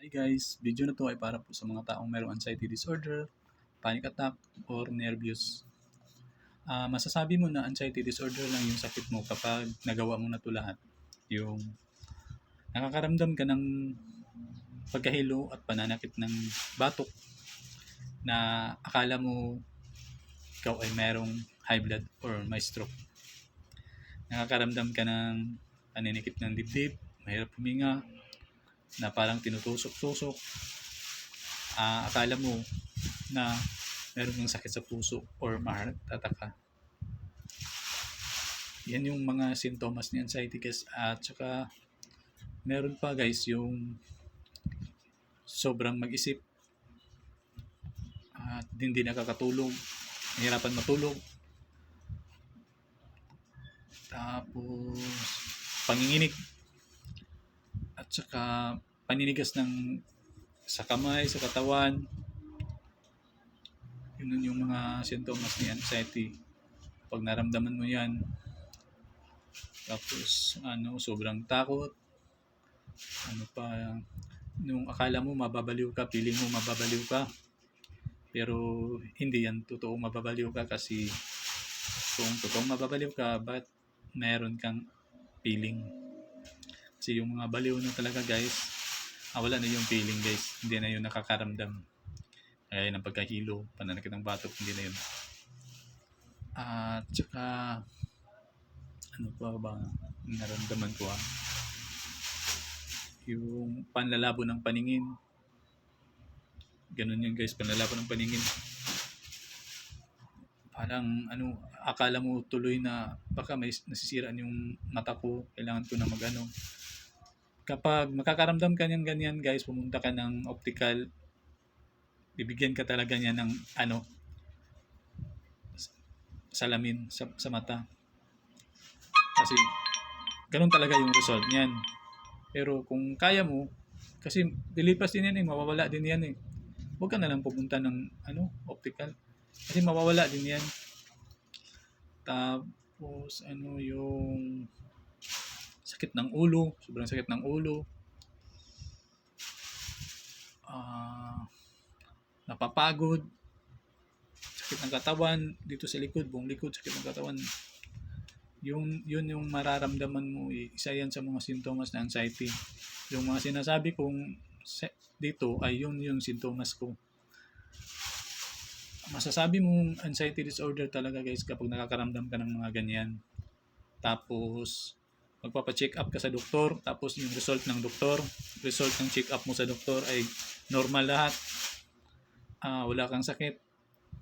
Hi guys, video na to ay para po sa mga taong mayroong anxiety disorder, panic attack, or nervous. Masasabi mo na anxiety disorder lang yung sakit mo kapag nagawa mo na to lahat. Yung nakakaramdam ka ng pagkahilo at pananakit ng batok na akala mo ikaw ay mayroong high blood or may stroke. Nakakaramdam ka ng paninikip ng dibdib, mahirap huminga, na parang tinutusok-tusok. Akala mo na meron kang sakit sa puso or ma-heart attack ka. Yan yung mga sintomas ni anxiety guys. At saka meron pa guys yung sobrang mag-isip at hindi nakakatulog, nahirapan matulog. Tapos panginginig at saka paninigas ng sa kamay, sa katawan. Yun yung mga sintomas ni anxiety. Pag naramdaman mo yan, tapos sobrang takot, nung akala mo mababaliw ka, feeling mo mababaliw ka, pero hindi yan totoong mababaliw ka. Kasi kung totoong mababaliw ka, ba't meron kang feeling? Kasi yung mga baliw na talaga guys, wala na yung feeling guys, hindi na yung nakakaramdam. Kaya ng pagkahilo, pananakit ng batok, hindi na yun. At saka ano pa ba naramdaman ko yung panlalabo ng paningin. Ganun yun guys, panlalabo ng paningin. Parang akala mo tuloy na baka may nasisiraan yung mata ko, kailangan ko na kapag makakaramdam ka ng ganyan guys, pumunta ka ng optical, bibigyan ka talaga niya ng salamin sa mata. Kasi ganun talaga yung result niyan. Pero kung kaya mo, kasi dilipas din yan mawawala din yan huwag ka na lang pupunta ng optical. Kasi mawawala din yan. Tapos yung sakit ng ulo, sobrang sakit ng ulo. Napapagod, sakit ng katawan, dito sa likod, buong likod, sakit ng katawan. Yun yung mararamdaman mo, isa yan sa mga sintomas ng anxiety. Yung mga sinasabi kong dito ay yung sintomas ko. Masasabi mong anxiety disorder talaga guys kapag nakakaramdam ka ng mga ganyan. Tapos magpapa-check up ka sa doktor, tapos yung result ng check up mo sa doktor ay normal lahat, wala kang sakit.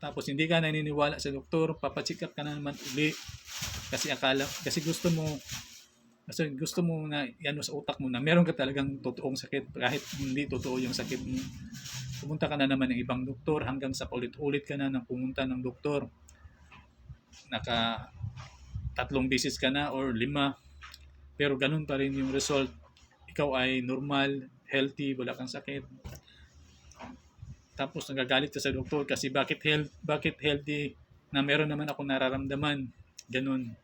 Tapos hindi ka naniniwala sa doktor, papa-check up ka na naman uli kasi gusto mo na yan sa utak mo na meron ka talagang totoong sakit kahit hindi totoo yung sakit mo. Pumunta ka na naman ng ibang doktor hanggang sa ulit-ulit ka na ng pumunta ng doktor. 3 beses ka na or 5, pero ganun pa rin yung result. Ikaw ay normal, healthy, wala kang sakit. Tapos nagagalit ka sa doktor kasi bakit healthy na meron naman akong nararamdaman. Ganun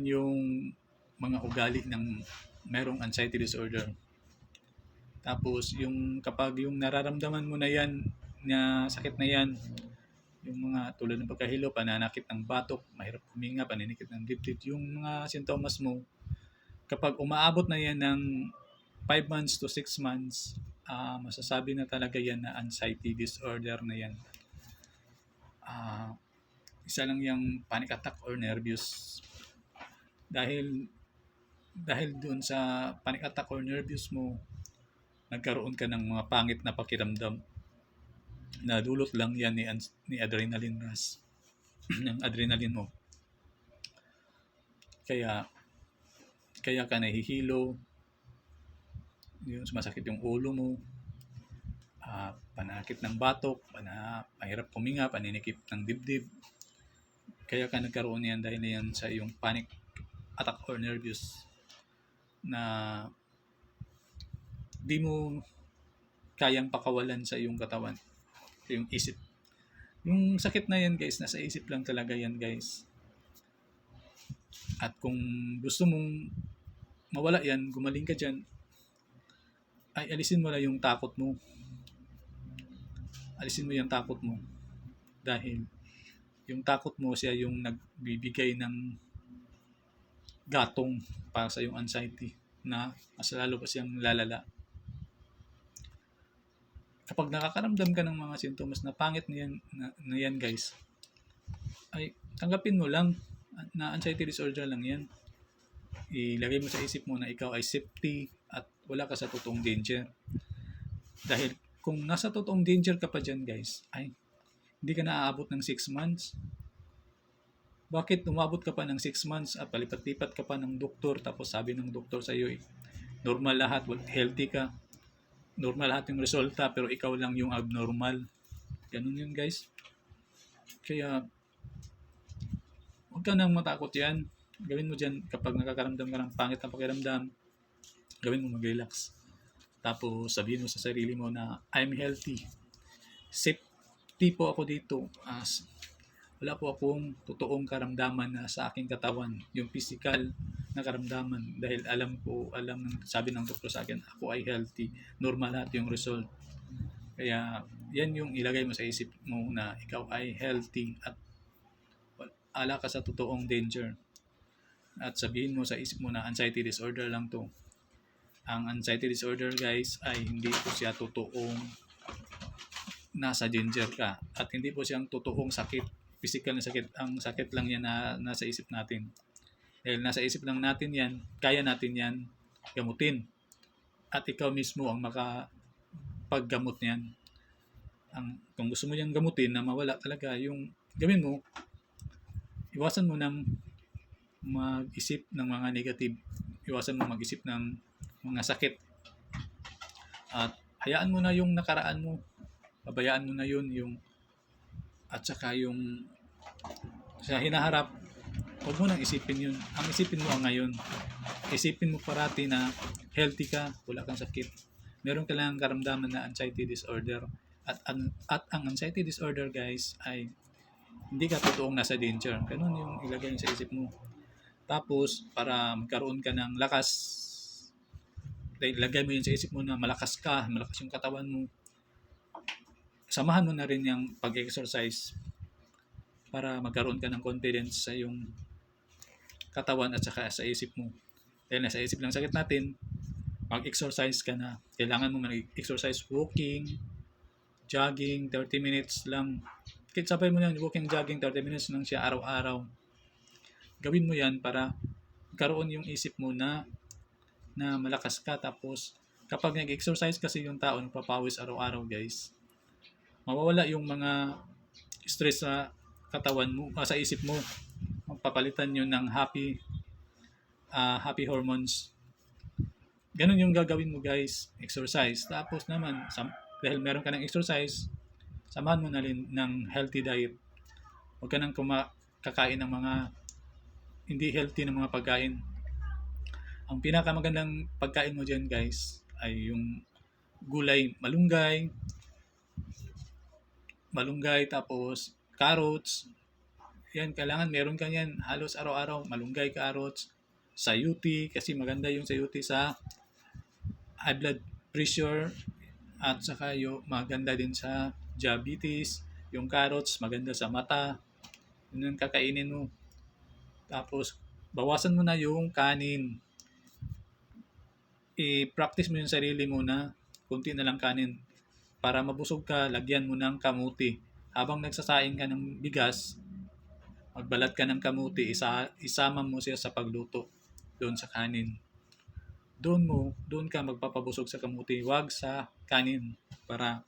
yung mga ugali ng merong anxiety disorder. Tapos yung kapag yung nararamdaman mo na yan, na sakit na yan, yung mga tulad ng pagkahilo, pananakit ng batok, mahirap huminga, paninikip ng dibdib, yung mga sintomas mo, kapag umaabot na yan ng 5 months to 6 months, masasabi na talaga yan na anxiety disorder na yan. Isa lang yung panic attack or nervous. Dahil doon sa panic attack or nervous mo, nagkaroon ka ng mga pangit na pakiramdam na dulot lang yan ni adrenaline rush ng adrenaline mo. Kaya ka nahihilo, yung sumasakit yung ulo mo, panakit ng batok, mahirap huminga, paninikip ng dibdib. Kaya ka nagkaroon yan dahil yan sa yung panic attack or nervous na di mo kayang pakawalan sa iyong katawan, sa iyong isip. Yung sakit na yan guys, nasa isip lang talaga yan guys. At kung gusto mong mawala yan, gumaling ka dyan, ay alisin mo lang yung takot mo. Alisin mo yung takot mo. Dahil yung takot mo siya yung nagbibigay ng gatong para sa yung anxiety na mas lalo pa siyang lalala. Kapag nakakaramdam ka ng mga sintomas na pangit na yan guys, ay tanggapin mo lang na anxiety disorder lang yan. Ilagay mo sa isip mo na ikaw ay safety at wala ka sa totoong danger. Dahil kung nasa totoong danger ka pa dyan guys, ay hindi ka na aabot ng 6 months. Bakit umabot ka pa ng 6 months at palipat-lipat ka pa ng doktor tapos sabi ng doktor sa iyo normal lahat, healthy ka, normal lahat yung resulta pero ikaw lang yung abnormal. Ganun yun guys. Kaya huwag ka nang matakot yan. Gawin mo dyan kapag nakakaramdam ka ng pangit na pakiramdam, gawin mo mag-relax. Tapos sabihin mo sa sarili mo na I'm healthy. Safety po ako dito. Wala po akong totoong karamdaman na sa aking katawan, yung physical na karamdaman. Dahil sabi ng doktor sa akin, ako ay healthy, normal lahat yung result. Kaya yan yung ilagay mo sa isip mo na ikaw ay healthy at ala ka sa totoong danger. At sabihin mo sa isip mo na anxiety disorder lang to. Ang anxiety disorder guys ay hindi po siya totoong nasa danger ka at hindi po siyang totoong sakit. Physical na sakit, ang sakit lang yan na nasa isip natin. Dahil nasa isip lang natin yan, kaya natin yan gamutin. At ikaw mismo ang makapaggamot niyan. Kung gusto mo yan gamutin na mawala talaga, yung gawin mo, iwasan mo nang mag-isip ng mga negative. Iwasan mo mag-isip ng mga sakit. At hayaan mo na yung nakaraan mo. Pabayaan mo na yun, at saka yung sa hinaharap, huwag mo nang isipin yun. Ang isipin mo ang ngayon. Isipin mo parati na healthy ka, wala kang sakit. Meron ka lang karamdaman na anxiety disorder. At ang anxiety disorder guys ay hindi ka totoong nasa danger. Ganun yung ilagay sa isip mo. Tapos para magkaroon ka ng lakas, ilagay mo yun sa isip mo na malakas ka, malakas yung katawan mo. Samahan mo na rin yung pag-exercise para magkaroon ka ng confidence sa yung katawan at saka sa isip mo. Dahil nasa isip lang sakit natin, mag-exercise ka na. Kailangan mo mag-exercise, walking, jogging, 30 minutes lang. Sabay mo yan, walking, jogging, 30 minutes lang siya araw-araw. Gawin mo yan para magkaroon yung isip mo na malakas ka. Tapos kapag nag-exercise kasi yung tao, nagpapawis araw-araw guys, mawawala yung mga stress sa katawan mo, sa isip mo. Magpapalitan yun ng happy hormones. Ganun yung gagawin mo guys, exercise. Tapos naman, dahil meron ka ng exercise, samahan mo na rin ng healthy diet. Huwag ka nang kakain ng mga hindi healthy na mga pagkain. Ang pinakamagandang pagkain mo dyan guys ay yung gulay, malunggay, tapos carrots. Yan, kailangan meron ka yan halos araw-araw. Malunggay, carrots, sayuti, kasi maganda yung sayuti sa high blood pressure at saka yung maganda din sa diabetes. Yung carrots, maganda sa mata. Yun yung kakainin mo. Tapos, bawasan mo na yung kanin. I-practice mo yung sarili mo na kunti na lang kanin. Para mabusog ka, lagyan mo ng kamuti. Habang nagsasaing ka ng bigas, magbalat ka ng kamuti, isama mo siya sa pagluto doon sa kanin. Doon ka magpapabusog sa kamuti, wag sa kanin, para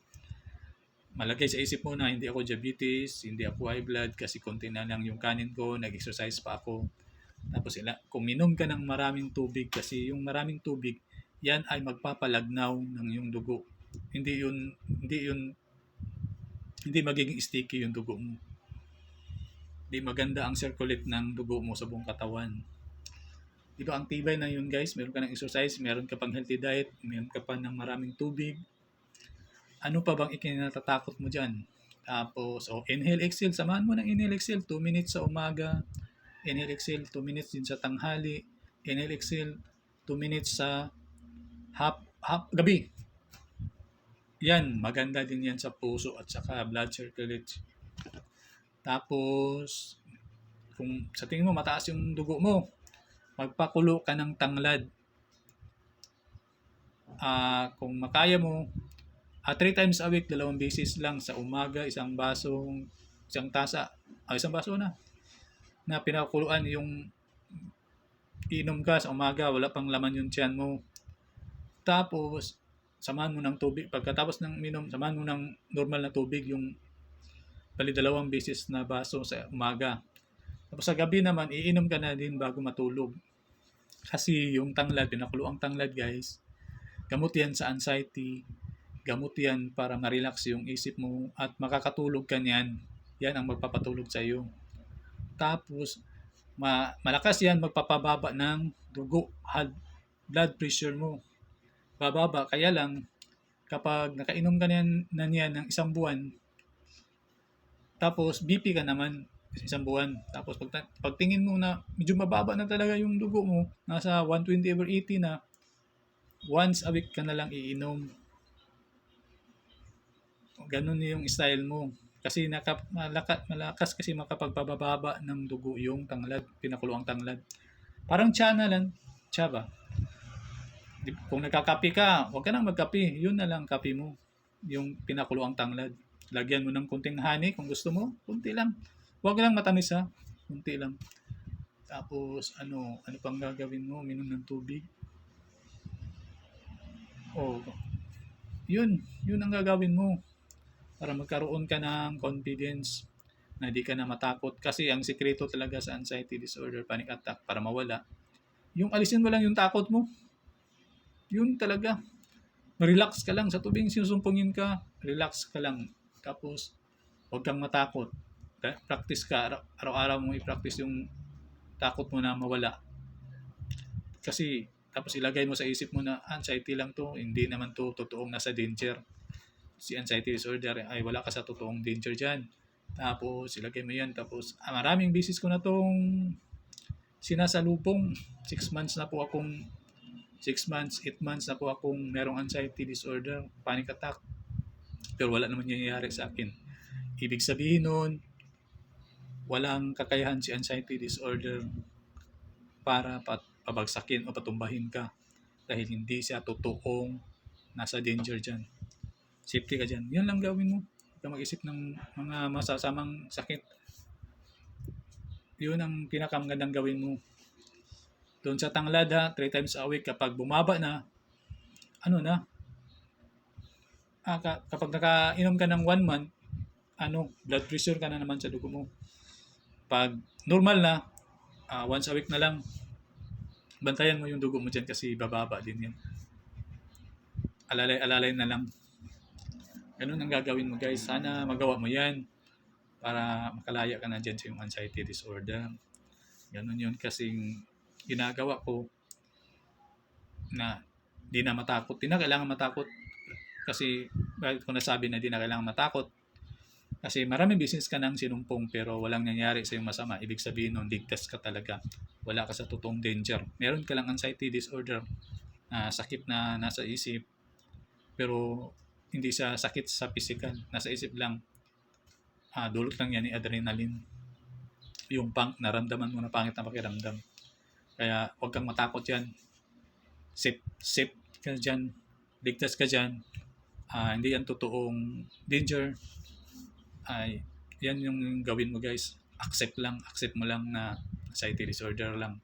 malagay sa isip mo na hindi ako diabetes, hindi ako high blood kasi konti na lang yung kanin ko, nag-exercise pa ako. Tapos kung minom ka ng maraming tubig, kasi yung maraming tubig, yan ay magpapalagnaw ng yung dugo. Hindi magiging sticky yung dugo mo. Hindi maganda ang circulate ng dugo mo sa buong katawan. Diba ang tibay na yun guys, meron ka ng exercise, meron ka pang healthy diet, meron ka pa ng maraming tubig. Ano pa bang ikinatatakot mo dyan? Tapos, inhale, exhale. Samahan mo ng inhale, exhale. 2 minutes sa umaga. Inhale, exhale. 2 minutes din sa tanghali. Inhale, exhale. 2 minutes sa gabi. Yan, maganda din yan sa puso at saka blood circulation. Tapos, kung sa tingin mo mataas yung dugo mo, magpakulo ka ng tanglad. Kung makaya mo, 3 times a week, 2 beses lang sa umaga, isang tasa, isang baso na pinakuluan yung inom ka sa umaga, wala pang laman yung tiyan mo. Tapos, samahan mo ng tubig. Pagkatapos ng minom, samahan mo ng normal na tubig, yung 2 beses na baso sa umaga. Tapos sa gabi naman, iinom ka na din bago matulog. Kasi yung tanglad, pinakuluang tanglad guys, gamot yan sa anxiety, gamot yan para ma-relax yung isip mo at makakatulog ka niyan. Yan ang magpapatulog sa iyo. Tapos, malakas yan magpapababa ng dugo, blood pressure mo. Bababa, kaya lang, kapag nakainom ka na niyan ng isang buwan, tapos BP ka naman isang buwan. Tapos pagtingin mo na medyo mababa na talaga yung dugo mo, nasa 120/80 na, once a week ka na lang iinom. Ganun yung style mo. Kasi malakas kasi makapagpababa ng dugo yung tanglad, pinakuluang tanglad. Parang tsa na lang, tsa ba? Kung nagkakape ka, huwag ka nang magkape. Yun na lang kape mo, yung pinakuluang tanglad. Lagyan mo ng kunting honey kung gusto mo, kunti lang. Huwag lang matamis ha, kunti lang. Tapos ano pang gagawin mo? Minom ng tubig. Yun ang gagawin mo para magkaroon ka ng confidence na di ka na matakot. Kasi ang sikreto talaga sa anxiety disorder, panic attack, para mawala, yung alisin mo lang yung takot mo. Yun talaga. Relax ka lang. Sa tubig sinusumpungin ka, relax ka lang. Tapos, huwag kang matakot. Practice ka. Araw-araw mo i-practice yung takot mo na mawala. Kasi, tapos ilagay mo sa isip mo na anxiety lang to, hindi naman to totoong nasa danger. Si anxiety disorder ay wala ka sa totoong danger dyan. Tapos, ilagay mo yan. Tapos, maraming beses ko na tong sinasalubong. 6 months, 8 months na po akong merong anxiety disorder, panic attack. Pero wala naman nangyayari sa akin. Ibig sabihin nun, walang kakayahan si anxiety disorder para pabagsakin o patumbahin ka dahil hindi siya totoong nasa danger dyan. Safety ka dyan. Yan lang gawin mo. Huwag ka mag-isip ng mga masasamang sakit. Yun ang pinakamagandang gawin mo. Doon sa tanglad 3 times a week, kapag bumaba na, kapag nakainom ka ng 1 month, blood pressure ka na naman sa dugo mo. Pag normal na, once a week na lang, bantayan mo yung dugo mo dyan kasi bababa din yan. Alalay na lang. Ganun ang gagawin mo guys. Sana magawa mo yan para makalaya ka na dyan sa yung anxiety disorder. Ganun yun kasing ginagawa ko na di na matakot. Di na kailangan matakot. Kasi bakit ko nasabi na di na kailangan matakot? Kasi maraming business ka nang sinumpong pero walang nangyari sa yung masama. Ibig sabihin nun, ligtas ka talaga. Wala ka sa totoong danger. Meron ka lang anxiety disorder, sakit na nasa isip, pero hindi sa sakit sa physical. Nasa isip lang. Dulot lang yan ni adrenaline. Yung naramdaman mo na pangit na pakiramdam. Kaya huwag kang matakot yan. Safe ka dyan. Ligtas ka dyan. Hindi yan totoong danger. Yan yung gawin mo guys. Accept mo lang na anxiety disorder lang.